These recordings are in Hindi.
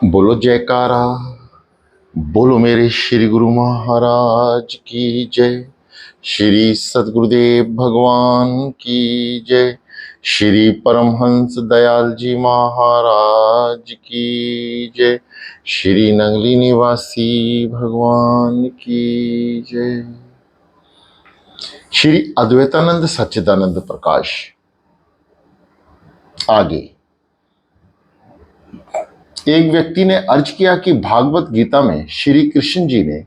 बोलो जयकारा। बोलो मेरे श्री गुरु महाराज की जय। श्री सद्गुरुदेव भगवान की जय। श्री परमहंस दयाल जी महाराज की जय। श्री नंगली निवासी भगवान की जय। श्री अद्वैतानंद सच्चिदानंद प्रकाश। आगे एक व्यक्ति ने अर्ज किया कि भागवत गीता में श्री कृष्ण जी ने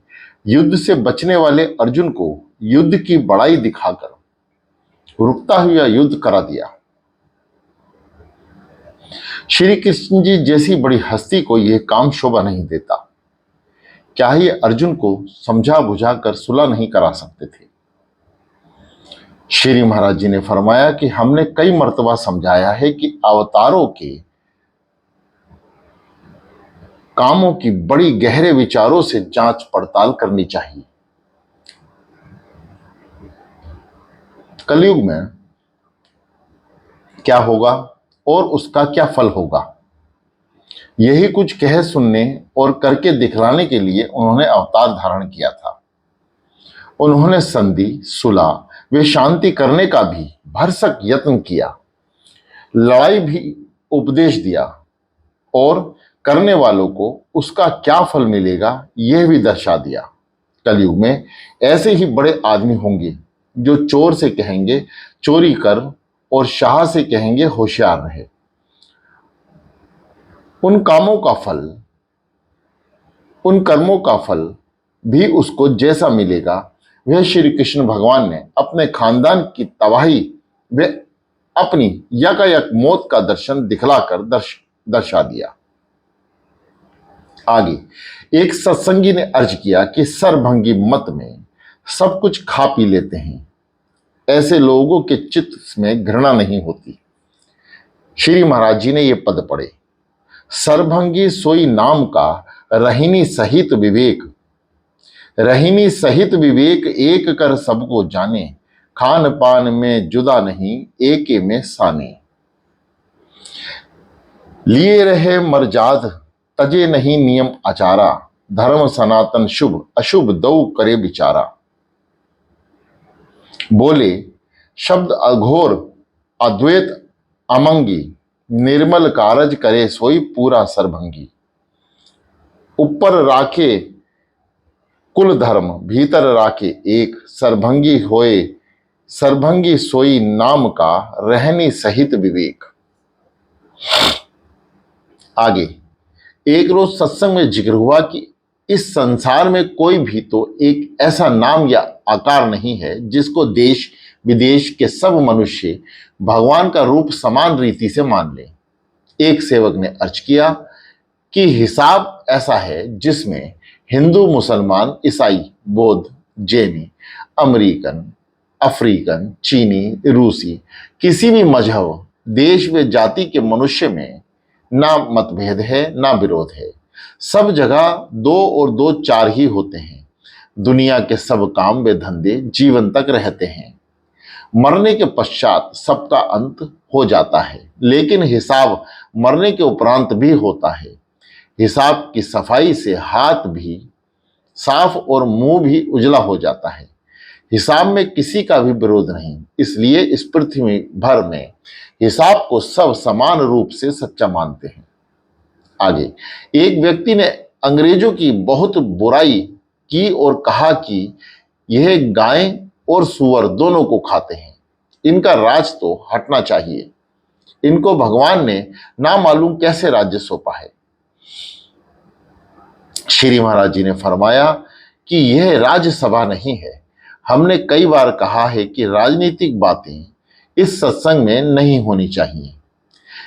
युद्ध से बचने वाले अर्जुन को युद्ध की बड़ाई दिखाकर रुकता हुआ युद्ध करा दिया। श्री कृष्ण जी जैसी बड़ी हस्ती को यह काम शोभा नहीं देता। क्या ही अर्जुन को समझा बुझा कर सुलह नहीं करा सकते थे। श्री महाराज जी ने फरमाया कि हमने कई मर्तबा समझाया है कि अवतारों के कामों की बड़ी गहरे विचारों से जांच पड़ताल करनी चाहिए। कलयुग में क्या होगा और उसका क्या फल होगा, यही कुछ कह सुनने और करके दिखलाने के लिए उन्होंने अवतार धारण किया था। उन्होंने संधि, सुलह व शांति करने का भी भरसक यत्न किया, लड़ाई भी उपदेश दिया और करने वालों को उसका क्या फल मिलेगा यह भी दर्शा दिया। कलयुग में ऐसे ही बड़े आदमी होंगे जो चोर से कहेंगे चोरी कर और शाह से कहेंगे होशियार रहे। उन कामों का फल, उन कर्मों का फल भी उसको जैसा मिलेगा वह श्री कृष्ण भगवान ने अपने खानदान की तबाही व अपनी यकायक मौत का दर्शन दिखलाकर दर्शा दिया। आगे एक सत्संगी ने अर्ज किया कि सरभंगी मत में सब कुछ खा पी लेते हैं, ऐसे लोगों के चित्त में घृणा नहीं होती। श्री महाराज जी ने ये पद पढ़े, सरभंगी सोई नाम का रहिनी सहित विवेक, रहिनी सहित विवेक एक कर सबको जाने, खान पान में जुदा नहीं एके में साने, लिए रहे मरजाद तजे नहीं नियम आचारा, धर्म सनातन शुभ अशुभ दौ करे विचारा। बोले शब्द अघोर अद्वैत अमंगी, निर्मल कारज करे सोई पूरा सरभंगी, ऊपर राखे कुल धर्म भीतर राखे एक, सरभंगी होए सरभंगी सोई नाम का रहनी सहित विवेक। आगे एक रोज सत्संग में जिक्र हुआ कि इस संसार में कोई भी तो एक ऐसा नाम या आकार नहीं है जिसको देश विदेश के सब मनुष्य भगवान का रूप समान रीति से मान ले। एक सेवक ने अर्ज किया कि हिसाब ऐसा है जिसमें हिंदू, मुसलमान, ईसाई, बौद्ध, जैनी, अमेरिकन, अफ्रीकन, चीनी, रूसी, किसी भी मजहब, देश व जाति के मनुष्य में ना मतभेद है ना विरोध है। सब जगह दो और दो चार ही होते हैं। दुनिया के सब काम व धंधे जीवन तक रहते हैं। मरने के पश्चात सबका अंत हो जाता है, लेकिन हिसाब मरने के उपरांत भी होता है। हिसाब की सफाई से हाथ भी साफ और मुंह भी उजला हो जाता है। हिसाब में किसी का भी विरोध नहीं, इसलिए इस पृथ्वी भर में हिसाब को सब समान रूप से सच्चा मानते हैं। आगे एक व्यक्ति ने अंग्रेजों की बहुत बुराई की और कहा कि यह गाय और सूअर दोनों को खाते हैं, इनका राज तो हटना चाहिए। इनको भगवान ने ना मालूम कैसे राज्य सौंपा है। श्री महाराज जी ने फरमाया कि यह राज्यसभा नहीं है। हमने कई बार कहा है कि राजनीतिक बातें इस सत्संग में नहीं होनी चाहिए।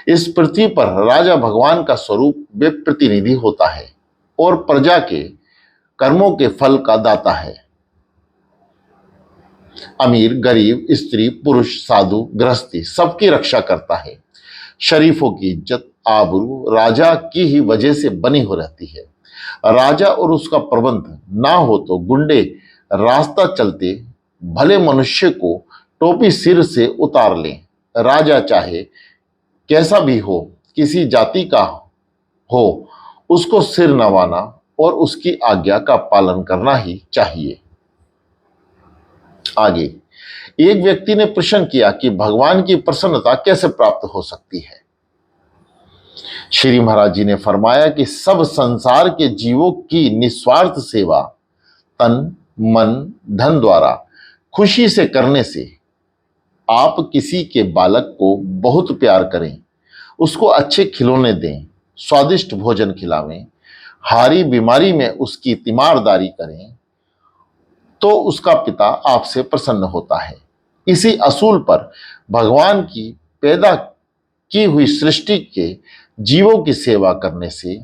इस पृथ्वी पर राजा भगवान का स्वरूप वे प्रतिनिधि होता है और प्रजा के कर्मों के फल का दाता है। अमीर, गरीब, स्त्री, पुरुष, साधु, गृहस्थी सबकी रक्षा करता है। शरीफों की इज्जत आबरू राजा की ही वजह से बनी हो रहती है। राजा और उसका प्रबंध ना हो तो गुंडे रास्ता चलते भले मनुष्य को टोपी सिर से उतार लें। राजा चाहे कैसा भी हो, किसी जाति का हो उसको सिर नवाना और उसकी आज्ञा का पालन करना ही चाहिए। आगे एक व्यक्ति ने प्रश्न किया कि भगवान की प्रसन्नता कैसे प्राप्त हो सकती है। श्री महाराज जी ने फरमाया कि सब संसार के जीवों की निस्वार्थ सेवा तन मन धन द्वारा खुशी से करने से आप किसी के बालक को बहुत प्यार करें, उसको अच्छे खिलौने दें, स्वादिष्ट भोजन खिलावें, हारी बीमारी में उसकी तीमारदारी करें, तो उसका पिता आपसे प्रसन्न होता है। इसी असूल पर भगवान की पैदा की हुई सृष्टि के जीवों की सेवा करने से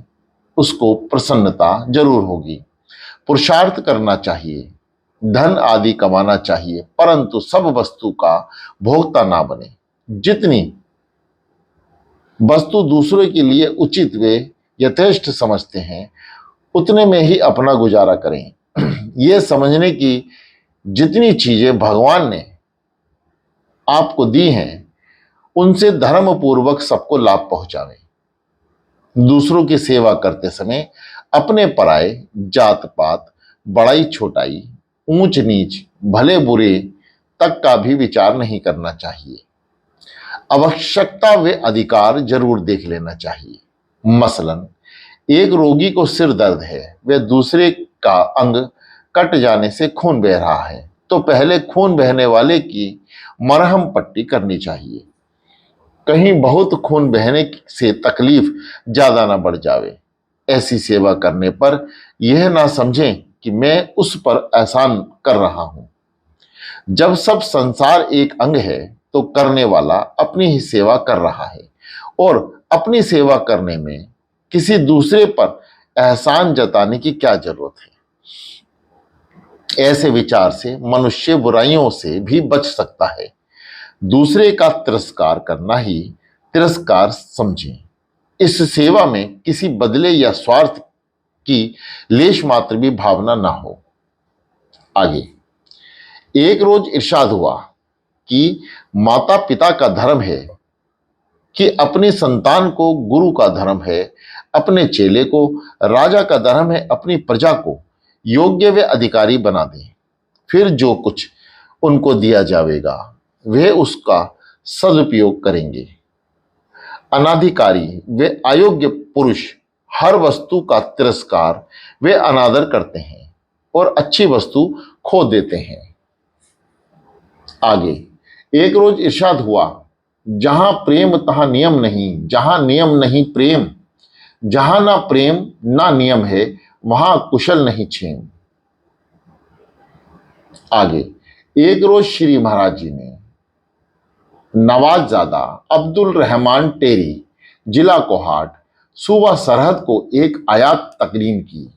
उसको प्रसन्नता जरूर होगी। पुरुषार्थ करना चाहिए, धन आदि कमाना चाहिए, परंतु सब वस्तु का भोक्ता ना बने। जितनी वस्तु दूसरों के लिए उचित वे यथेष्ट समझते हैं उतने में ही अपना गुजारा करें। यह समझने की जितनी चीजें भगवान ने आपको दी हैं उनसे धर्म पूर्वक सबको लाभ पहुंचावें। दूसरों की सेवा करते समय अपने पराये, जात पात, बड़ाई छोटाई, ऊंच नीच, भले बुरे तक का भी विचार नहीं करना चाहिए। आवश्यकता व अधिकार जरूर देख लेना चाहिए। मसलन एक रोगी को सिर दर्द है, वह दूसरे का अंग कट जाने से खून बह रहा है, तो पहले खून बहने वाले की मरहम पट्टी करनी चाहिए, कहीं बहुत खून बहने से तकलीफ ज्यादा ना बढ़ जावे। ऐसी सेवा करने पर यह ना समझें कि मैं उस पर एहसान कर रहा हूं। जब सब संसार एक अंग है तो करने वाला अपनी ही सेवा कर रहा है, और अपनी सेवा करने में किसी दूसरे पर एहसान जताने की क्या जरूरत है। ऐसे विचार से मनुष्य बुराइयों से भी बच सकता है। दूसरे का तिरस्कार करना ही तिरस्कार समझें। इस सेवा में किसी बदले या स्वार्थ की लेश मात्र भी भावना ना हो। आगे एक रोज इरशाद हुआ कि माता पिता का धर्म है कि अपने संतान को गुरु का धर्म है, अपने चेले को राजा का धर्म है, अपनी प्रजा को योग्य व अधिकारी बना दें। फिर जो कुछ उनको दिया जाएगा वे उसका सदुपयोग करेंगे। अनाधिकारी व अयोग्य पुरुष हर वस्तु का तिरस्कार वे अनादर करते हैं और अच्छी वस्तु खो देते हैं। आगे एक रोज इरशाद हुआ, जहां प्रेम तहां नियम नहीं, जहां नियम नहीं प्रेम, जहां ना प्रेम ना नियम है वहां कुशल नहीं क्षेम। आगे एक रोज श्री महाराज जी ने नवाबजादा अब्दुल रहमान टेरी, जिला कोहाट, सूबा सरहद को एक आयत तकरीम की।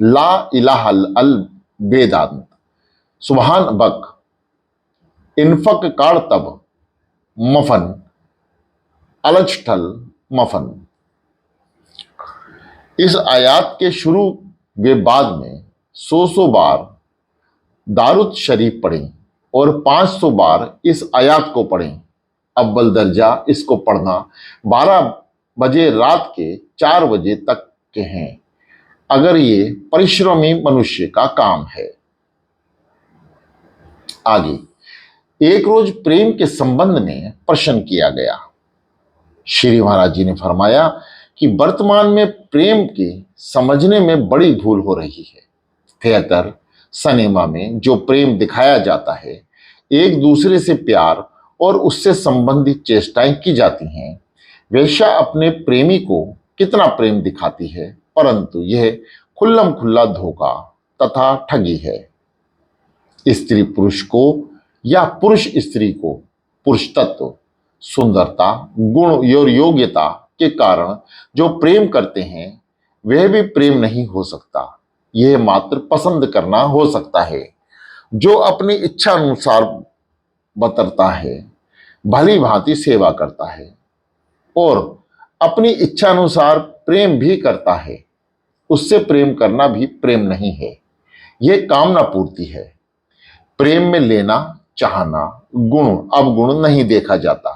ला इलाहा अल बेदांत सुबहान बक इनफक कार तब मफन अलचठल मफन। इस आयत के शुरू वे बाद में 100 बार दारुद शरीफ पढ़ें और 500 बार इस आयत को पढ़ें। अव्वल दर्जा इसको पढ़ना 12 बजे रात के 4 बजे तक के हैं, अगर ये परिश्रमी मनुष्य का काम है। आगे एक रोज प्रेम के संबंध में प्रश्न किया गया। श्री महाराज जी ने फरमाया कि वर्तमान में प्रेम के समझने में बड़ी भूल हो रही है। थिएटर सिनेमा में जो प्रेम दिखाया जाता है, एक दूसरे से प्यार और उससे संबंधित चेष्टाएं की जाती हैं। वेश्या अपने प्रेमी को कितना प्रेम दिखाती है, परंतु यह खुल्लम खुल्ला धोखा तथा ठगी है। स्त्री पुरुष को या पुरुष स्त्री को पुरुष तत्व, सुंदरता, गुण और योग्यता के कारण जो प्रेम करते हैं वह भी प्रेम नहीं हो सकता। यह मात्र पसंद करना हो सकता है। जो अपनी इच्छा अनुसार बतरता है, भली भांति सेवा करता है और अपनी इच्छा अनुसार प्रेम भी करता है, उससे प्रेम करना भी प्रेम नहीं है, यह कामना पूर्ति है। प्रेम में लेना, चाहना, गुण अवगुण नहीं देखा जाता।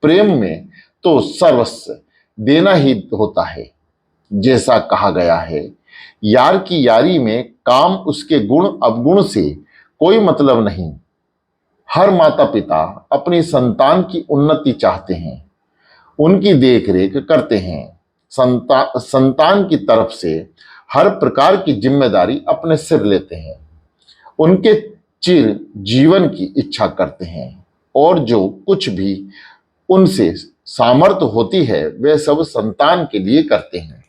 प्रेम में तो सर्वस्व देना ही होता है। जैसा कहा गया है, यार की यारी में काम उसके गुण अवगुण से कोई मतलब नहीं। हर माता पिता अपनी संतान की उन्नति चाहते हैं, उनकी देखरेख करते हैं। संतान की तरफ से हर प्रकार की जिम्मेदारी अपने सिर लेते हैं, उनके चिर जीवन की इच्छा करते हैं, और जो कुछ भी उनसे सामर्थ्य होती है वे सब संतान के लिए करते हैं।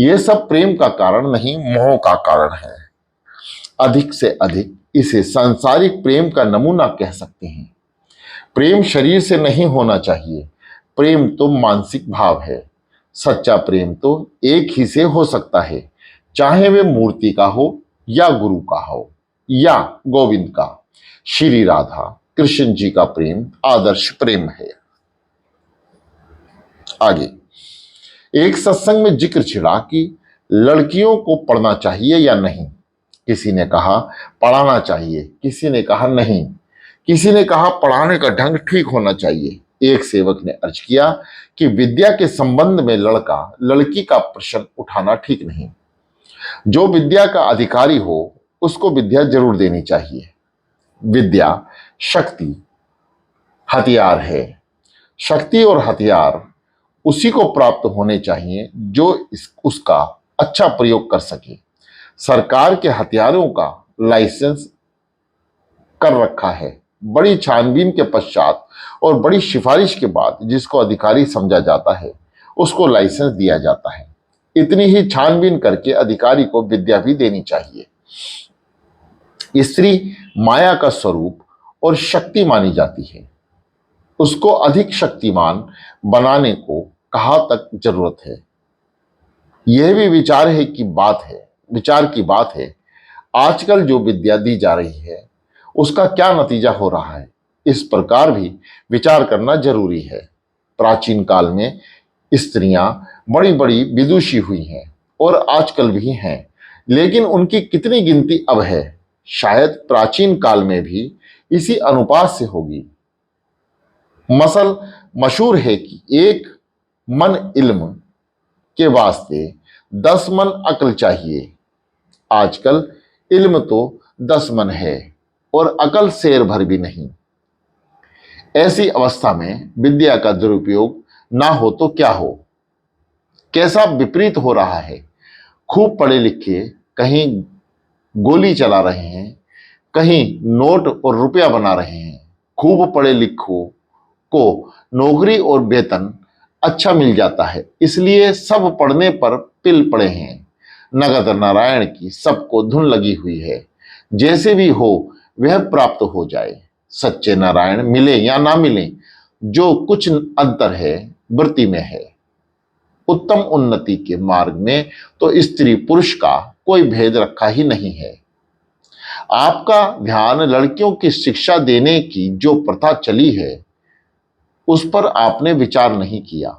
ये सब प्रेम का कारण नहीं, मोह का कारण है। अधिक से अधिक इसे सांसारिक प्रेम का नमूना कह सकते हैं। प्रेम शरीर से नहीं होना चाहिए, प्रेम तो मानसिक भाव है। सच्चा प्रेम तो एक ही से हो सकता है, चाहे वे मूर्ति का हो या गुरु का हो या गोविंद का। श्री राधा कृष्ण जी का प्रेम आदर्श प्रेम है। आगे एक सत्संग में जिक्र छिड़ा कि लड़कियों को पढ़ना चाहिए या नहीं। किसी ने कहा पढ़ाना चाहिए, किसी ने कहा नहीं, किसी ने कहा पढ़ाने का ढंग ठीक होना चाहिए। एक सेवक ने अर्ज किया कि विद्या के संबंध में लड़का लड़की का प्रश्न उठाना ठीक नहीं। जो विद्या का अधिकारी हो उसको विद्या जरूर देनी चाहिए। विद्या शक्ति हथियार है। शक्ति और हथियार उसी को प्राप्त होने चाहिए जो उसका अच्छा प्रयोग कर सके। सरकार के हथियारों का लाइसेंस कर रखा है। बड़ी छानबीन के पश्चात और बड़ी सिफारिश के बाद जिसको अधिकारी समझा जाता है उसको लाइसेंस दिया जाता है। इतनी ही छानबीन करके अधिकारी को विद्या भी देनी चाहिए। स्त्री माया का स्वरूप और शक्ति मानी जाती है। उसको अधिक शक्तिमान बनाने को कहाँ तक जरूरत है। यह भी विचार की बात है आजकल जो विद्या दी जा रही है उसका क्या नतीजा हो रहा है, इस प्रकार भी विचार करना जरूरी है। प्राचीन काल में स्त्रियां बड़ी बड़ी विदुषी हुई हैं और आजकल भी हैं, लेकिन उनकी कितनी गिनती अब है। शायद प्राचीन काल में भी इसी अनुपात से होगी। मसल मशहूर है कि एक मन इल्म के वास्ते 10 मन अक्ल चाहिए। आजकल इल्म तो 10 मन है और अकल शेर भर भी नहीं। ऐसी अवस्था में विद्या का दुरुपयोग ना हो तो क्या हो। कैसा विपरीत हो रहा है। खूब पढ़े लिखे कहीं गोली चला रहे हैं, कहीं नोट और रुपया बना रहे हैं। खूब पढ़े लिखों को नौकरी और वेतन अच्छा मिल जाता है, इसलिए सब पढ़ने पर पिल पड़े हैं। नगद नारायण की सबको धुन लगी हुई है। जैसे भी हो वह प्राप्त हो जाए। सच्चे नारायण मिले या ना मिले, जो कुछ अंतर है वृत्ति में है। उत्तम उन्नति के मार्ग में तो स्त्री पुरुष का कोई भेद रखा ही नहीं है। आपका ध्यान लड़कियों की शिक्षा देने की जो प्रथा चली है उस पर आपने विचार नहीं किया।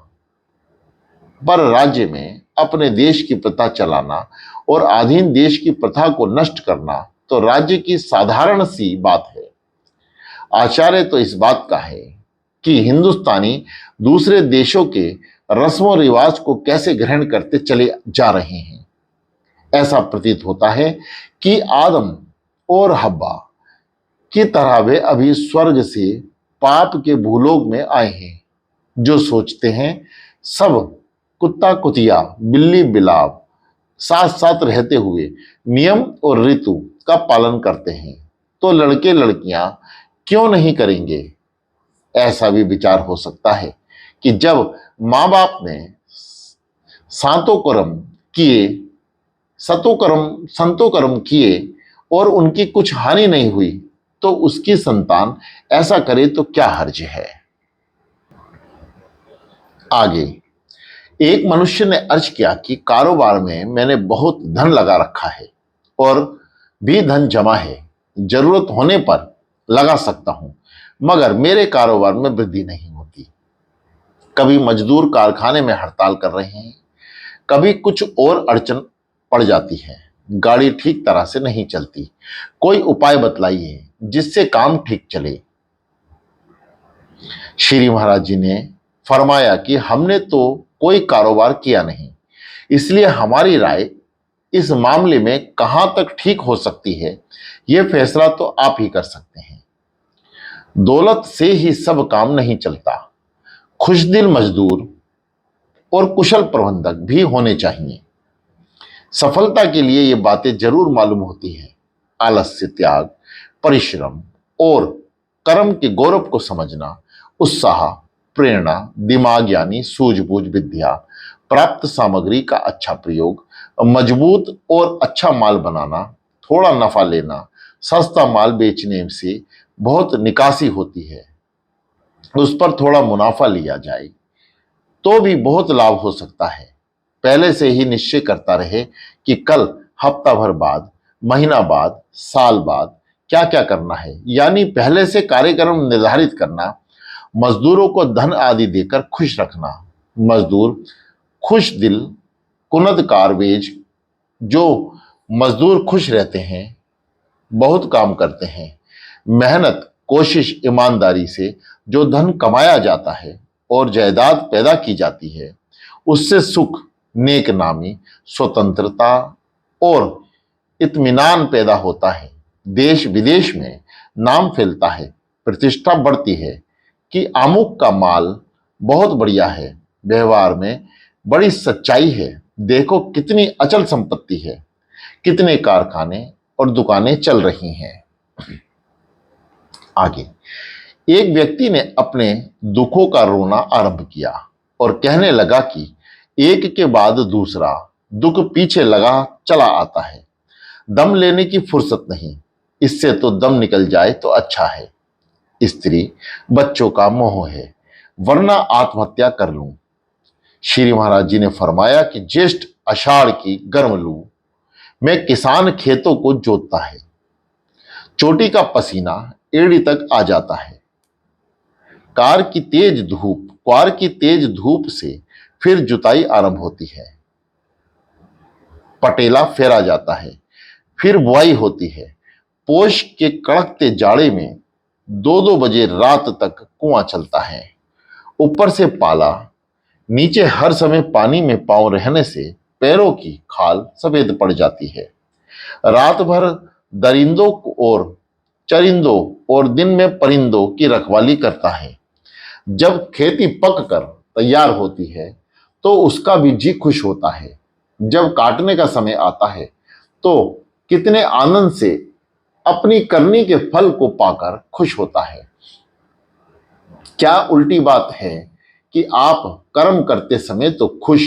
पर राज्य में अपने देश की प्रथा चलाना और अधीन देश की प्रथा को नष्ट करना तो राज्य की साधारण सी बात है। आचार्य तो इस बात का है कि हिंदुस्तानी दूसरे देशों के रस्मों रिवाज को कैसे ग्रहण करते चले जा रहे हैं। ऐसा प्रतीत होता है कि आदम और हव्वा की तरह वे अभी स्वर्ग से पाप के भूलोक में आए हैं, जो सोचते हैं सब कुत्ता कुतिया बिल्ली बिलाव साथ साथ रहते हुए नियम और ऋतु का पालन करते हैं, तो लड़के लड़कियां क्यों नहीं करेंगे। ऐसा भी विचार हो सकता है कि जब माँ बाप ने संतो कर्म किए और उनकी कुछ हानि नहीं हुई, तो उसकी संतान ऐसा करे तो क्या हर्ज है। आगे एक मनुष्य ने अर्ज किया कि कारोबार में मैंने बहुत धन लगा रखा है और भी धन जमा है, जरूरत होने पर लगा सकता हूं, मगर मेरे कारोबार में वृद्धि नहीं होती। कभी मजदूर कारखाने में हड़ताल कर रहे हैं, कभी कुछ और अड़चन पड़ जाती है, गाड़ी ठीक तरह से नहीं चलती। कोई उपाय बतलाइए जिससे काम ठीक चले। श्री महाराज जी ने फरमाया कि हमने तो कोई कारोबार किया नहीं, इसलिए हमारी राय इस मामले में कहां तक ठीक हो सकती है, यह फैसला तो आप ही कर सकते हैं। दौलत से ही सब काम नहीं चलता। खुशदिल मजदूर और कुशल प्रबंधक भी होने चाहिए। सफलता के लिए ये बातें जरूर मालूम होती हैं। आलस्य त्याग, परिश्रम और कर्म के गौरव को समझना, उत्साह, प्रेरणा, दिमाग यानी सूझबूझ, विद्या, प्राप्त सामग्री का अच्छा प्रयोग, मजबूत और अच्छा माल बनाना, थोड़ा नफा लेना, सस्ता माल बेचने से बहुत निकासी होती है, उस पर थोड़ा मुनाफा लिया जाए तो भी बहुत लाभ हो सकता है। पहले से ही निश्चय करता रहे कि कल, हफ्ता भर बाद, महीना बाद, साल बाद क्या क्या करना है, यानी पहले से कार्यक्रम निर्धारित करना। मजदूरों को धन आदि देकर खुश रखना। मजदूर खुश दिल कुनद कारवेज। जो मजदूर खुश रहते हैं, बहुत काम करते हैं, मेहनत, कोशिश, ईमानदारी से जो धन कमाया जाता है और जायदाद पैदा की जाती है, उससे सुख, नेक नामी, स्वतंत्रता और इत्मीनान पैदा होता है। देश विदेश में नाम फैलता है, प्रतिष्ठा बढ़ती है कि अमुक का माल बहुत बढ़िया है, व्यवहार में बड़ी सच्चाई है, देखो कितनी अचल संपत्ति है, कितने कारखाने और दुकानें चल रही हैं। आगे एक व्यक्ति ने अपने दुखों का रोना आरंभ किया और कहने लगा कि एक के बाद दूसरा दुख पीछे लगा चला आता है, दम लेने की फुर्सत नहीं, इससे तो दम निकल जाए तो अच्छा है। स्त्री बच्चों का मोह है, वरना आत्महत्या कर लूं। श्री महाराज जी ने फरमाया कि ज्येष्ठ आषाढ़ की गर्म लू में किसान खेतों को जोतता है, चोटी का पसीना एड़ी तक आ जाता है। क्वार की तेज धूप से फिर जुताई आरंभ होती है, पटेला फेरा जाता है, फिर बुआई होती है। पोष के कड़कते जाड़े में 2-2 बजे रात तक कुआं चलता है, ऊपर से पाला, नीचे हर समय पानी में पांव रहने से पैरों की खाल सफेद पड़ जाती है। रात भर दरिंदों और चरिंदों और दिन में परिंदों की रखवाली करता है। जब खेती पक कर तैयार होती है तो उसका भी जी खुश होता है। जब काटने का समय आता है तो कितने आनंद से अपनी करनी के फल को पाकर खुश होता है। क्या उल्टी बात है कि आप कर्म करते समय तो खुश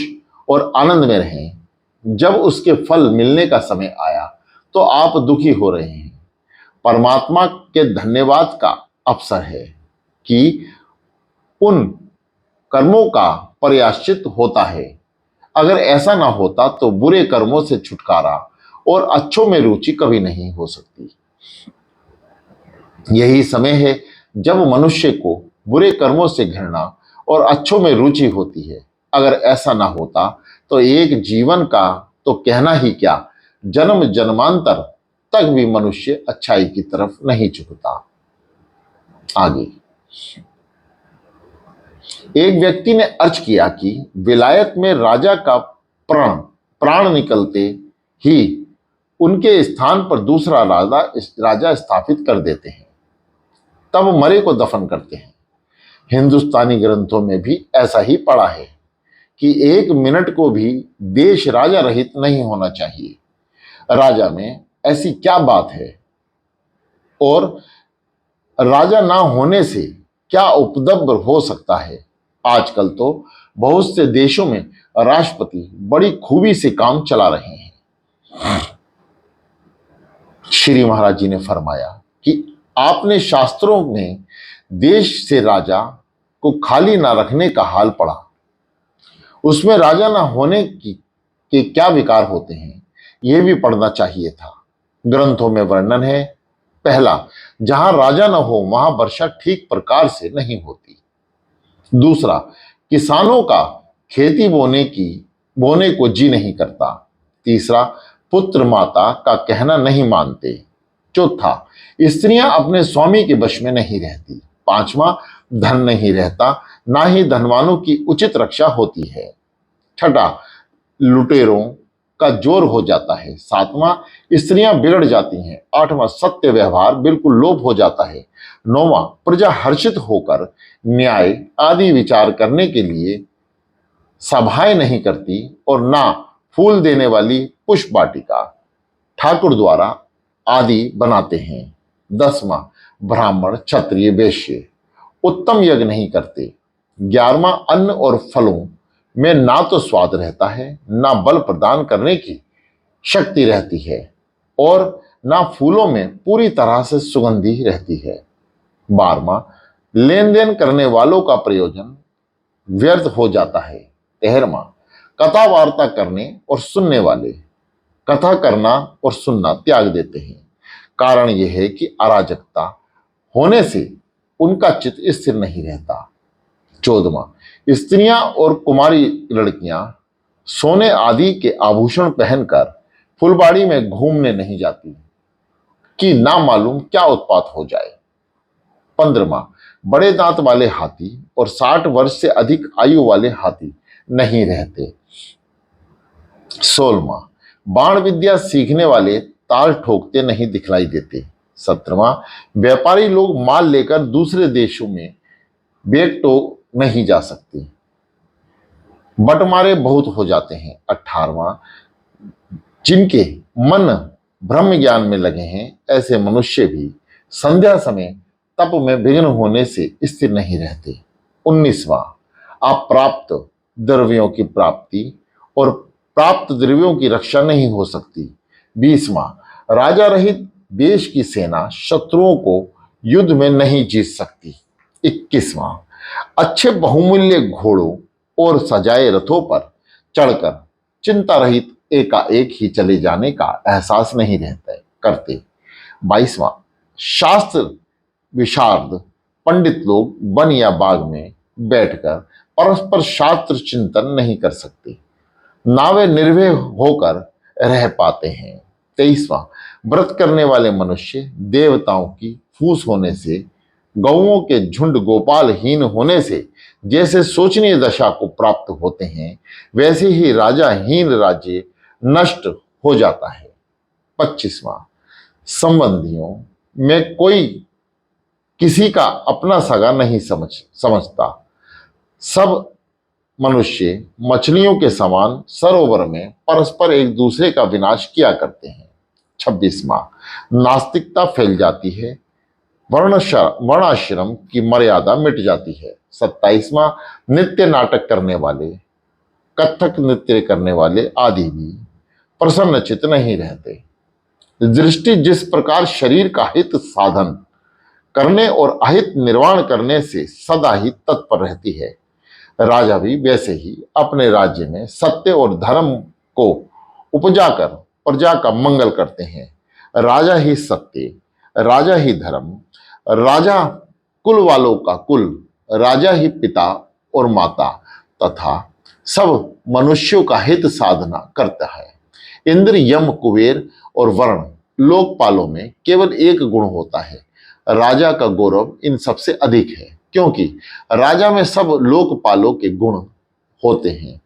और आनंद में रहें, जब उसके फल मिलने का समय आया तो आप दुखी हो रहे हैं। परमात्मा के धन्यवाद का अवसर है कि उन कर्मों का प्रायश्चित होता है। अगर ऐसा ना होता तो बुरे कर्मों से छुटकारा और अच्छों में रुचि कभी नहीं हो सकती। यही समय है जब मनुष्य को बुरे कर्मों से घृणा और अच्छों में रुचि होती है। अगर ऐसा ना होता तो एक जीवन का तो कहना ही क्या, जन्म जन्मांतर तक भी मनुष्य अच्छाई की तरफ नहीं झुकता। आगे एक व्यक्ति ने अर्ज किया कि विलायत में राजा का प्राण निकलते ही उनके स्थान पर दूसरा राजा स्थापित कर देते हैं, तब मरे को दफन करते हैं। हिंदुस्तानी ग्रंथों में भी ऐसा ही पढ़ा है कि 1 मिनट को भी देश राजा रहित नहीं होना चाहिए। राजा में ऐसी क्या बात है और राजा ना होने से क्या उपद्रव हो सकता है। आजकल तो बहुत से देशों में राष्ट्रपति बड़ी खूबी से काम चला रहे हैं। श्री महाराज जी ने फरमाया कि आपने शास्त्रों में देश से राजा को खाली ना रखने का हाल पढ़ा, उसमें राजा ना होने के क्या विकार होते हैं, यह भी पढ़ना चाहिए था। ग्रंथों में वर्णन है, पहला, जहां राजा न हो वहां वर्षा ठीक प्रकार से नहीं होती। दूसरा, किसानों का खेती बोने को जी नहीं करता। तीसरा, पुत्र माता का कहना नहीं मानते। चौथा, स्त्रियां अपने स्वामी के वश में नहीं रहती। पांचवा, धन नहीं रहता, ना ही धनवानों की उचित रक्षा होती है। छठा, लुटेरों का जोर हो जाता है। सातवां, स्त्रियां बिगड़ जाती हैं। आठवां, सत्य व्यवहार बिल्कुल लोप हो जाता है। नौवां, प्रजा हर्षित होकर न्याय आदि विचार करने के लिए सभाएं नहीं करती और ना फूल देने वाली पुष्प वाटिका ठाकुर द्वारा आदि बनाते हैं। 10वां, ब्राह्मण क्षत्रिय वैश्य उत्तम यज्ञ नहीं करते। 11वां, अन्न और फलों में ना तो स्वाद रहता है, ना बल प्रदान करने की शक्ति रहती है और ना फूलों में पूरी तरह से सुगंधी रहती है। 12वां, लेन देन करने वालों का प्रयोजन व्यर्थ हो जाता है। 13वां, कथा वार्ता करने और सुनने वाले कथा करना और सुनना त्याग देते हैं। कारण यह है कि अराजकता होने से उनका चित्त स्थिर नहीं रहता। 14वां, स्त्रियां और कुमारी लड़कियां सोने आदि के आभूषण पहनकर फुलबाड़ी में घूमने नहीं जाती कि ना मालूम क्या उत्पात हो जाए। 15वां, बड़े दांत वाले हाथी और 60 वर्ष से अधिक आयु वाले हाथी नहीं रहते। 16वां, बाण विद्या सीखने वाले ताल ठोकते नहीं दिखलाई देते। 17वां, व्यापारी लोग माल लेकर दूसरे देशों में बेकटो नहीं जा सकते, बंटमारे बहुत हो जाते हैं। 18वां, जिनके मन ब्रह्म ज्ञान में लगे हैं ऐसे मनुष्य भी संध्या समय तप में विघ्न होने से स्थिर नहीं रहते। 19वां, अप्राप्त द्रव्यों की प्राप्ति और प्राप्त द्रव्यों की रक्षा नहीं हो सकती। 20वां, राजा रहित देश की सेना शत्रुओं को युद्ध में नहीं जीत सकती। 21वां, अच्छे बहुमूल्य घोड़ों और सजाए रथों पर चढ़कर चिंता रहित एकाएक ही चले जाने का एहसास नहीं रहता करते। 22वां, शास्त्र विशारद पंडित लोग वन या बाग में बैठकर परस्पर शास्त्र चिंतन नहीं कर सकते, ना वे निर्भय होकर रह पाते हैं। 23वां, व्रत करने वाले मनुष्य देवताओं की फूस होने से, गौओं के झुंड गोपालहीन होने से जैसे शोचनीय दशा को प्राप्त होते हैं, वैसे ही राजाहीन राज्य नष्ट हो जाता है। 25वां, संबंधियों में कोई किसी का अपना सगा नहीं समझता। सब मनुष्य मछलियों के समान सरोवर में परस्पर एक दूसरे का विनाश किया करते हैं। 26वां, नास्तिकता फैल जाती है, वर्णाश्रम की मर्यादा मिट जाती है। 27वां, नृत्य नाटक करने वाले, कथक नृत्य करने वाले आदि भी प्रसन्नचित्त नहीं रहते। दृष्टि जिस प्रकार शरीर का हित साधन करने और अहित निर्वाण करने से सदा ही तत्पर रहती है, राजा भी वैसे ही अपने राज्य में सत्य और धर्म को उपजाकर प्रजा का मंगल करते हैं। राजा ही सत्य, राजा ही धर्म, राजा कुल वालों का कुल, राजा ही पिता और माता तथा सब मनुष्यों का हित साधना करता है। इंद्र, यम, कुबेर और वर्ण लोकपालों में केवल एक गुण होता है, राजा का गौरव इन सबसे अधिक है, क्योंकि राजा में सब लोकपालों के गुण होते हैं।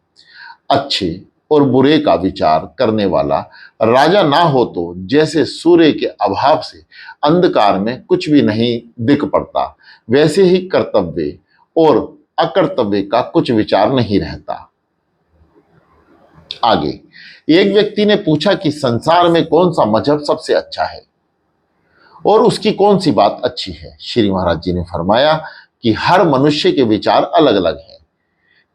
अच्छे और बुरे का विचार करने वाला राजा ना हो तो जैसे सूर्य के अभाव से अंधकार में कुछ भी नहीं दिख पड़ता, वैसे ही कर्तव्य और अकर्तव्य का कुछ विचार नहीं रहता। आगे एक व्यक्ति ने पूछा कि संसार में कौन सा मजहब सबसे अच्छा है और उसकी कौन सी बात अच्छी है। श्री महाराज जी ने फरमाया कि हर मनुष्य के विचार अलग अलग हैं,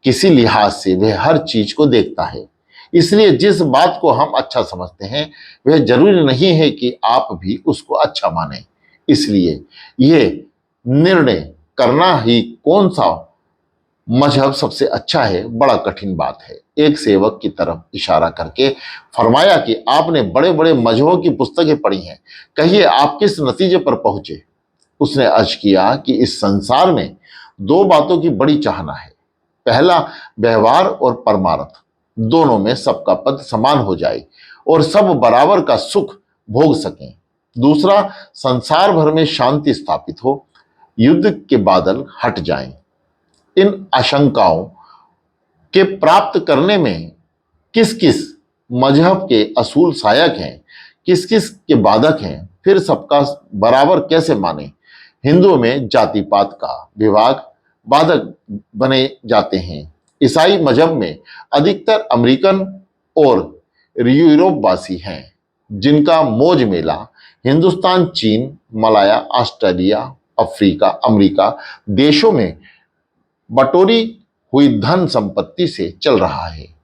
किसी लिहाज से वह हर चीज को देखता है, इसलिए जिस बात को हम अच्छा समझते हैं वह जरूरी नहीं है कि आप भी उसको अच्छा माने। इसलिए यह निर्णय करना ही कौन सा मजहब सबसे अच्छा है बड़ा कठिन बात है। एक सेवक की तरफ इशारा करके फरमाया कि आपने बड़े बड़े मजहबों की पुस्तकें पढ़ी हैं, कहिए आप किस नतीजे पर पहुंचे। उसने अर्ज किया कि इस संसार में दो बातों की बड़ी चाहना है, पहला व्यवहार और परमार्थ दोनों में सबका पद समान हो जाए और सब बराबर का सुख भोग सकें। दूसरा, संसार भर में शांति स्थापित हो, युद्ध के बादल हट जाएं। इन आशंकाओं के प्राप्त करने में किस किस मजहब के असूल सहायक हैं, किस किस के बाधक हैं, फिर सबका बराबर कैसे माने। हिंदुओं में जाति पात का विभाग बाधक बने जाते हैं। ईसाई मजहब में अधिकतर अमेरिकन और यूरोपवासी हैं, जिनका मौज मेला हिंदुस्तान, चीन, मलाया, ऑस्ट्रेलिया, अफ्रीका, अमेरिका देशों में बटोरी हुई धन संपत्ति से चल रहा है।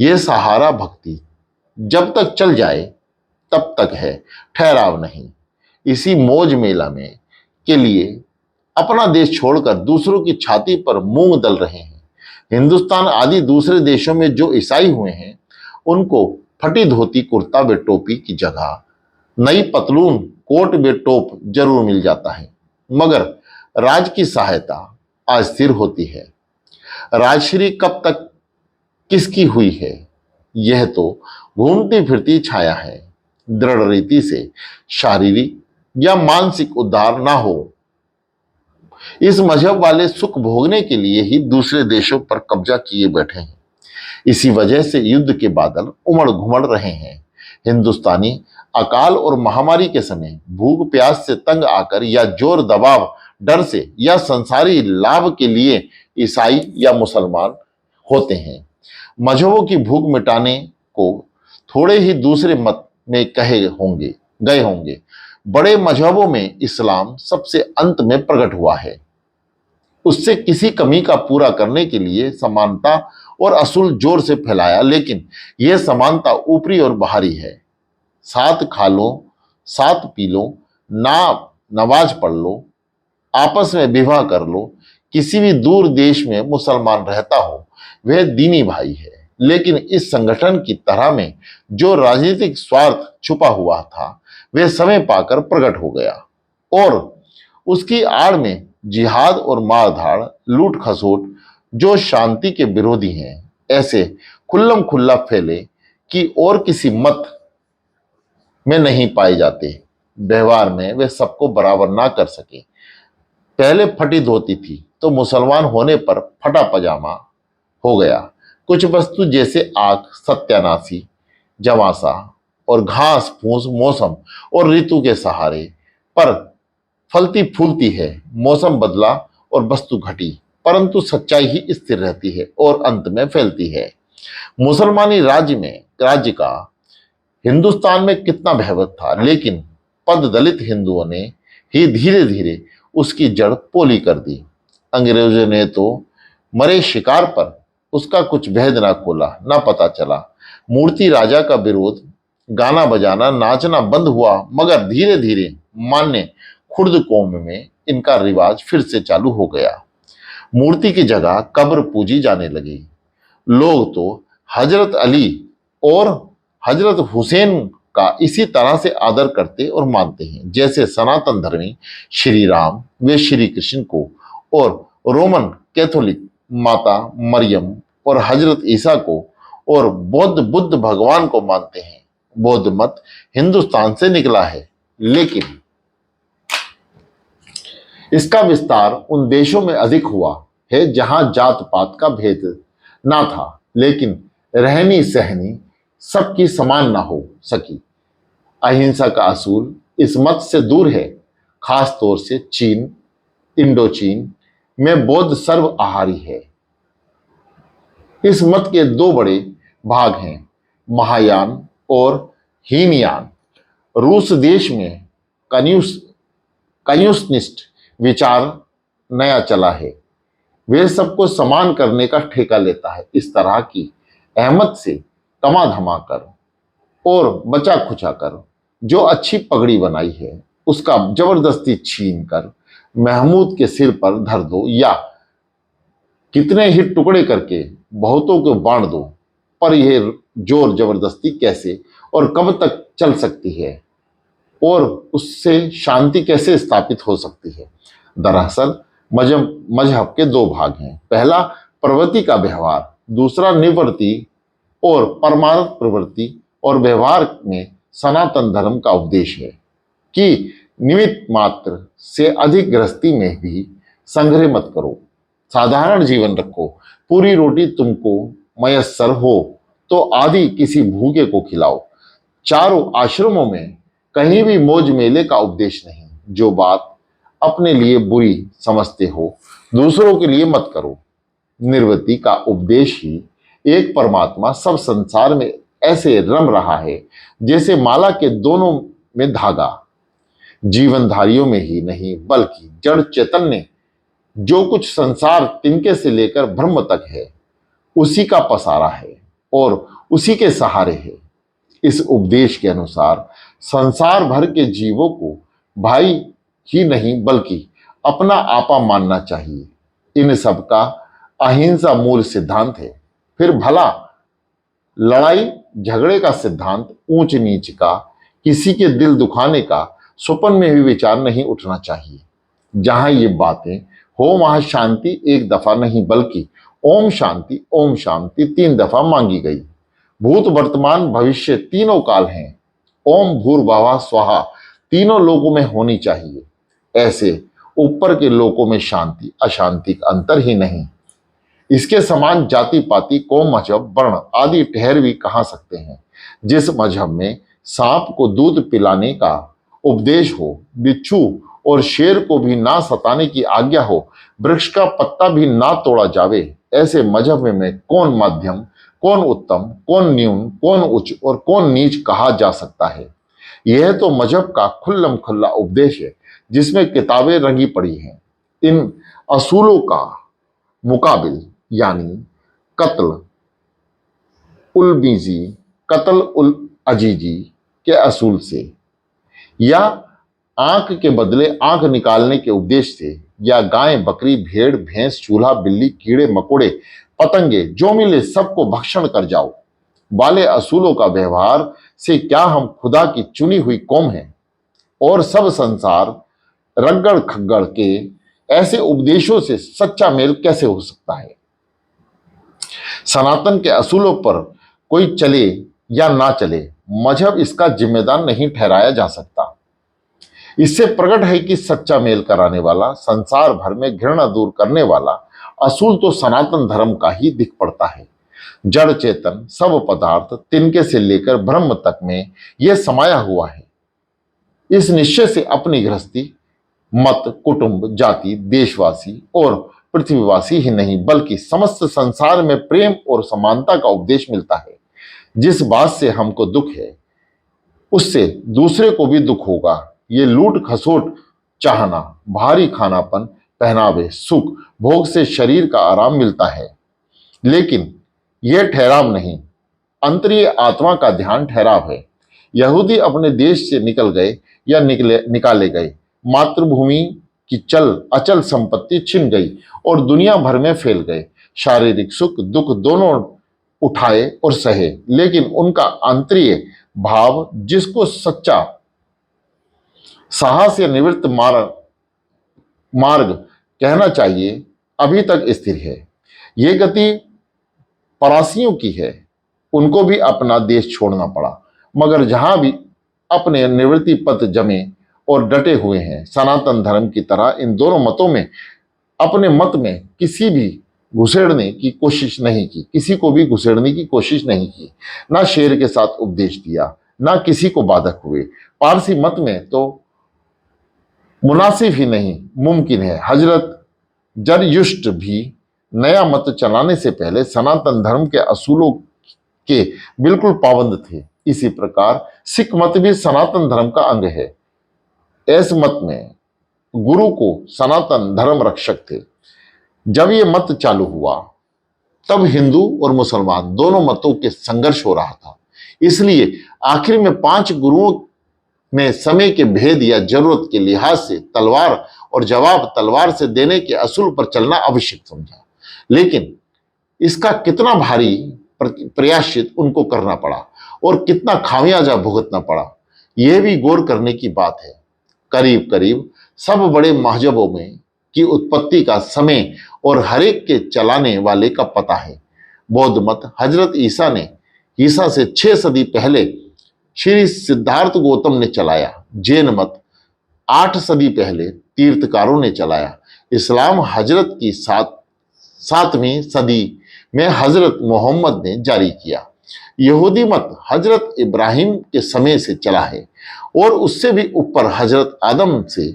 यह सहारा भक्ति जब तक चल जाए तब तक है, ठहराव नहीं। इसी मौज मेला में के लिए अपना देश छोड़कर दूसरों की छाती पर मूंग दल रहे हैं। हिंदुस्तान आदि दूसरे देशों में जो ईसाई हुए हैं, उनको फटी धोती कुर्ता व टोपी की जगह नई पतलून कोट व टोप जरूर मिल जाता है, मगर राज की सहायता अस्थिर होती है। राजश्री कब तक किसकी हुई है, यह तो घूमती फिरती छाया है। दृढ़ रीति से शारीरिक या मानसिक उद्धार ना हो, इस मजहब वाले सुख भोगने के लिए ही दूसरे देशों पर कब्जा किए बैठे हैं। इसी वजह से युद्ध के बादल उमड़ घुमड़ रहे हैं। हिंदुस्तानी अकाल और महामारी के समय भूख प्यास से तंग आकर या जोर दबाव डर से या संसारी लाभ के लिए ईसाई या मुसलमान होते हैं। मजहबों की भूख मिटाने को थोड़े ही दूसरे मत में गए होंगे। बड़े मजहबों में इस्लाम सबसे अंत में प्रकट हुआ है। उससे किसी कमी का पूरा करने के लिए समानता और असूल जोर से फैलाया, लेकिन यह समानता ऊपरी और बाहरी है। साथ खा लो, साथ पी लो, नमाज पढ़ लो, आपस में विवाह कर लो। किसी भी दूर देश में मुसलमान रहता हो, वह दीनी भाई है। लेकिन इस संगठन की तरह में जो राजनीतिक स्वार्थ छुपा हुआ था, वह समय पाकर प्रकट हो गया और उसकी आड़ में जिहाद और मारधाड़, लूट खसोट जो शांति के विरोधी हैं, ऐसे खुल्लम खुल्ला फैले कि और किसी मत में नहीं पाए जाते। व्यवहार में वे सबको बराबर ना कर सके। पहले फटी धोती थी तो मुसलमान होने पर फटा पजामा हो गया। कुछ वस्तु जैसे आग, सत्यानाशी, जमासा और घास फूस मौसम और ऋतु के सहारे पर फलती फूलती है। मौसम बदला और वस्तु घटी, परंतु सच्चाई ही स्थिर रहती है और अंत में फैलती है। मुसलमानी राज्य का हिंदुस्तान में कितना वैभव था, लेकिन पद दलित हिंदुओं ने ही धीरे धीरे उसकी जड़ पोली कर दी। अंग्रेजों ने तो मरे शिकार पर उसका कुछ भेद ना खोला, ना पता चला। मूर्ति राजा का विरोध, गाना बजाना, नाचना बंद हुआ, मगर धीरे धीरे मान्य खुर्द कौम में इनका रिवाज फिर से चालू हो गया। मूर्ति की जगह कब्र पूजी जाने लगी। लोग तो हजरत अली और हजरत हुसैन का इसी तरह से आदर करते और मानते हैं, जैसे सनातन धर्मी श्री राम व श्री कृष्ण को और रोमन कैथोलिक माता मरियम और हजरत ईसा को और बौद्ध बुद्ध भगवान को मानते हैं। बौद्ध मत हिंदुस्तान से निकला है, लेकिन इसका विस्तार उन देशों में अधिक हुआ है जहां जात पात का भेद ना था, लेकिन रहनी सहनी सबकी समान ना हो सकी। अहिंसा का असूल इस मत से दूर है। खास तौर से चीन, इंडोचीन में बौद्ध सर्व आहारी है। इस मत के दो बड़े भाग हैं, महायान और हीनयान। रूस देश में कम्युनिस्ट विचार नया चला है। वे सबको समान करने का ठेका लेता है। इस तरह की अहमद से कमा धमा कर और बचा खुचा कर जो अच्छी पगड़ी बनाई है, उसका जबरदस्ती छीन कर महमूद के सिर पर धर दो, या कितने ही टुकड़े करके बहुतों को बांट दो। पर यह जोर जबरदस्ती कैसे और कब तक चल सकती है और उससे शांति कैसे स्थापित हो सकती है? दरअसल मजहब के दो भाग हैं। पहला प्रवृत्ति का व्यवहार, दूसरा निवृत्ति और परमार्थ प्रवृत्ति और व्यवहार में सनातन धर्म का उपदेश है कि निमित्त मात्र से अधिक गृहस्थी में भी संग्रह मत करो, साधारण जीवन रखो, पूरी रोटी तुमको मयस्सर हो तो आदि किसी भूखे को खिलाओ। चारों आश्रमों में कहीं भी मौज मेले का उपदेश नहीं। जो बात अपने लिए बुरी समझते हो दूसरों के लिए मत करो। निर्वृत्ति का उपदेश ही एक परमात्मा सब संसार में ऐसे रम रहा है जैसे माला के दोनों में धागा। जीवनधारियों में ही नहीं बल्कि जड़ चैतन्य जो कुछ संसार तिनके से लेकर ब्रह्म तक है उसी का पसारा है और उसी के सहारे है। इस उपदेश के अनुसार संसार भर के जीवों को भाई ही नहीं बल्कि अपना आपा मानना चाहिए। इन सब का अहिंसा मूल सिद्धांत है। फिर भला लड़ाई झगड़े का सिद्धांत, ऊंच नीच का, किसी के दिल दुखाने का स्वप्न में भी विचार नहीं उठना चाहिए। जहां ये बातें हो वहां शांति एक दफा नहीं बल्कि ओम शांति 3 दफा मांगी गई। भूत वर्तमान भविष्य तीनों काल हैं। ओम भूर्भुवः स्वाहा तीनों लोकों में होनी चाहिए। ऐसे ऊपर के लोकों में शांति अशांति का अंतर ही नहीं। इसके समान जाति पाति कौम मजहब वर्ण आदि ठहर भी कहा सकते हैं। जिस मजहब में सांप को दूध पिलाने का उपदेश हो, बिच्छू और शेर को भी ना सताने की आज्ञा हो, वृक्ष का पत्ता भी ना तोड़ा जावे, ऐसे मजहब में कौन मध्यम, कौन उत्तम, कौन न्यून, कौन उच्च और कौन नीच कहा जा सकता है। यह तो मजहब का खुल्लम खुल्ला उपदेश है जिसमें किताबें रंगी पड़ी हैं। इन असूलों का मुकाबिल यानी कत्ल उल बीजी, कत्ल उल अजीजी के असूल से या आंख के बदले आंख निकालने के उद्देश्य से या गाय बकरी भेड़ भैंस चूल्हा बिल्ली कीड़े मकोड़े पतंगे जो मिले सबको भक्षण कर जाओ वाले असूलों का व्यवहार से क्या हम खुदा की चुनी हुई कौम हैं और सब संसार रगड़ खगड़ के ऐसे उपदेशों से सच्चा मेल कैसे हो सकता है। सनातन के असूलों पर कोई चले या ना चले मजहब इसका जिम्मेदार नहीं ठहराया जा सकता। इससे प्रकट है कि सच्चा मेल कराने वाला संसार भर में घृणा दूर करने वाला असूल तो सनातन धर्म का ही दिख पड़ता है। जड़ चेतन सब पदार्थ तिनके से लेकर ब्रह्म तक में यह समाया हुआ है। इस निश्चय से अपनी गृहस्थी मत कुटुंब जाति देशवासी और पृथ्वीवासी ही नहीं बल्कि समस्त संसार में प्रेम और समानता का उपदेश मिलता है। जिस बात से हमको दुख है उससे दूसरे को भी दुख होगा। ये लूट खसोट चाहना, भारी खानापन, पहनावे, सुख भोग से शरीर का आराम मिलता है लेकिन यह ठहराव नहीं, अंतरीय आत्मा का ध्यान ठहराव है। यहूदी अपने देश से निकल गए या निकाले गए, मातृभूमि की चल अचल संपत्ति छिन गई और दुनिया भर में फैल गए। शारीरिक सुख दुख दोनों उठाए और सहे लेकिन उनका अंतरीय भाव जिसको सच्चा साहस या निवृत्त मार्ग कहना चाहिए अभी तक स्थिर है। ये गति परासियों की है, उनको भी अपना देश छोड़ना पड़ा मगर जहां भी अपने निवृत्ति पद जमे और डटे हुए हैं। सनातन धर्म की तरह इन दोनों मतों में अपने मत में किसी भी घुसेड़ने की कोशिश नहीं की, किसी को भी घुसेड़ने की कोशिश नहीं की, ना शेर के साथ उपदेश दिया ना किसी को बाधक हुए। पारसी मत में तो मुनासिब ही नहीं मुमकिन है। हजरत जरयुष्ट भी नया मत चलाने से पहले सनातन धर्म के असूलों के बिल्कुल पाबंद थे। इसी प्रकार सिख मत भी सनातन धर्म का अंग है। इस मत में गुरु को सनातन धर्म रक्षक थे। जब ये मत चालू हुआ तब हिंदू और मुसलमान दोनों मतों के संघर्ष हो रहा था। इसलिए आखिर में 5 गुरुओं ने समय के भेद या जरूरत के लिहाज से तलवार और जवाब तलवार से देने के असूल पर चलना आवश्यक समझा। लेकिन इसका कितना भारी प्रयाश्चित उनको करना पड़ा और कितना खामियाजा भुगतना पड़ा, यह भी गौर करने की बात है। करीब करीब सब बड़े मजहबों में की उत्पत्ति का समय और हरेक के चलाने वाले का पता है। बौद्ध मत हजरत ईसा से 6 सदी पहले श्री सिद्धार्थ गौतम ने चलाया। जैन मत 8 सदी पहले तीर्थकारों ने चलाया। इस्लाम हजरत की 7वीं सदी में हजरत मोहम्मद ने जारी किया। यहूदी मत हजरत इब्राहिम के समय से चला है और उससे भी ऊपर हजरत आदम से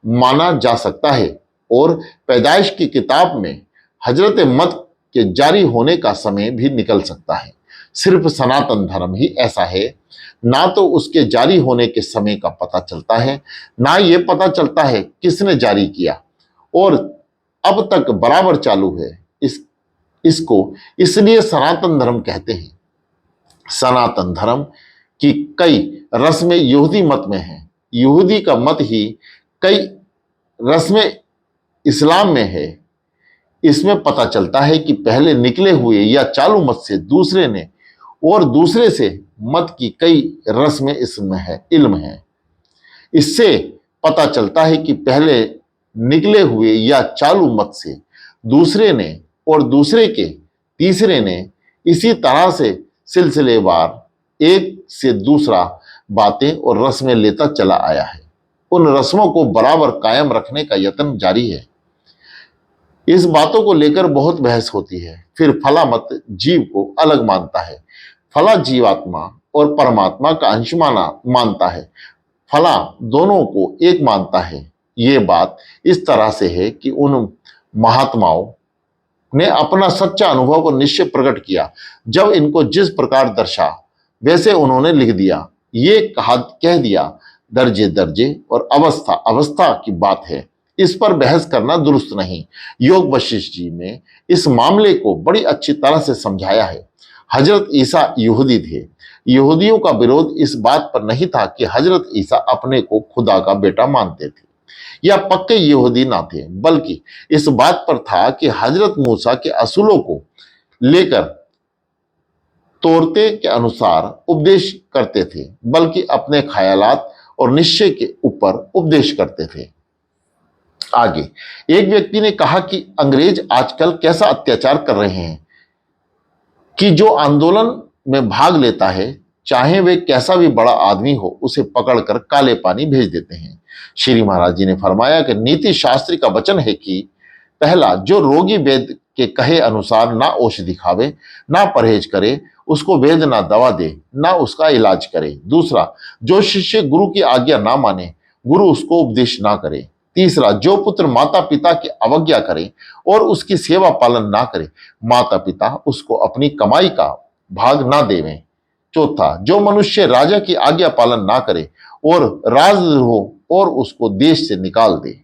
माना जा सकता है, और पैदाइश की किताब में हजरत मत के जारी होने का समय भी निकल सकता है। सिर्फ सनातन धर्म ही ऐसा है, ना तो उसके जारी होने के समय का पता चलता है, ना ये पता चलता है किसने जारी किया, और अब तक बराबर चालू है। इसको इसलिए सनातन धर्म कहते हैं। सनातन धर्म की कई रस्में यहूदी मत में हैं। यहूदी का मत ही कई रस्में इस्लाम में है। इसमें पता चलता है कि पहले निकले हुए या चालू मत से दूसरे ने, और दूसरे से मत की कई रस्में इसमें है, इल्म है। इससे पता चलता है कि पहले निकले हुए या चालू मत से दूसरे ने और दूसरे के तीसरे ने, इसी तरह से सिलसिलेवार एक से दूसरा बातें और रस्में लेता चला आया है। उन रस्मों को बराबर कायम रखने का यत्न जारी है। इस बातों को लेकर बहुत बहस होती है। फिर फला मत जीव को अलग मानता है, फला जीवात्मा और परमात्मा का अंश मानता है, फला दोनों को एक मानता है। ये बात इस तरह से है कि उन महात्माओं ने अपना सच्चा अनुभव और निश्चय प्रकट किया। जब इनको जिस प्रकार दर्शा वैसे उन्होंने लिख दिया। ये कह दिया, दर्जे दर्जे और अवस्था अवस्था की बात है। इस पर बहस करना दुरुस्त नहीं। योग वशिष्ठ जी ने इस मामले को बड़ी अच्छी तरह से समझाया है। हजरत ईसा यहूदी थे। यहूदियों का विरोध इस बात पर नहीं था कि हजरत ईसा अपने को खुदा का बेटा मानते थे या पक्के यहूदी ना थे, बल्कि इस बात पर था कि हजरत मूसा के असूलों को लेकर तौरते के अनुसार उपदेश करते थे, बल्कि अपने ख्यालात और निश्चय के ऊपर उपदेश करते थे। आगे एक व्यक्ति ने कहा कि अंग्रेज आजकल कैसा अत्याचार कर रहे हैं कि जो आंदोलन में भाग लेता है, चाहे वे कैसा भी बड़ा आदमी हो, उसे पकड़कर काले पानी भेज देते हैं। श्री महाराज जी ने फरमाया कि नीति शास्त्री का वचन है कि पहला, जो रोगी वेद के कहे अनुसार ना औषधि खावे, ना परहेज करे, उसको वेद ना दवा दे, ना उसका इलाज करे। दूसरा, जो शिष्य गुरु की आज्ञा ना माने, गुरु उसको उपदेश ना करे। तीसरा, जो पुत्र माता पिता की अवज्ञा करे और उसकी सेवा पालन ना करे, माता पिता उसको अपनी कमाई का भाग ना देवें। चौथा, जो मनुष्य राजा की आज्ञा पालन ना करे और राजद्रोह और उसको देश से निकाल दे।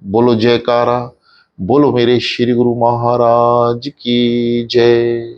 बोलो जयकारा, बोलो मेरे श्री गुरु महाराज की जय।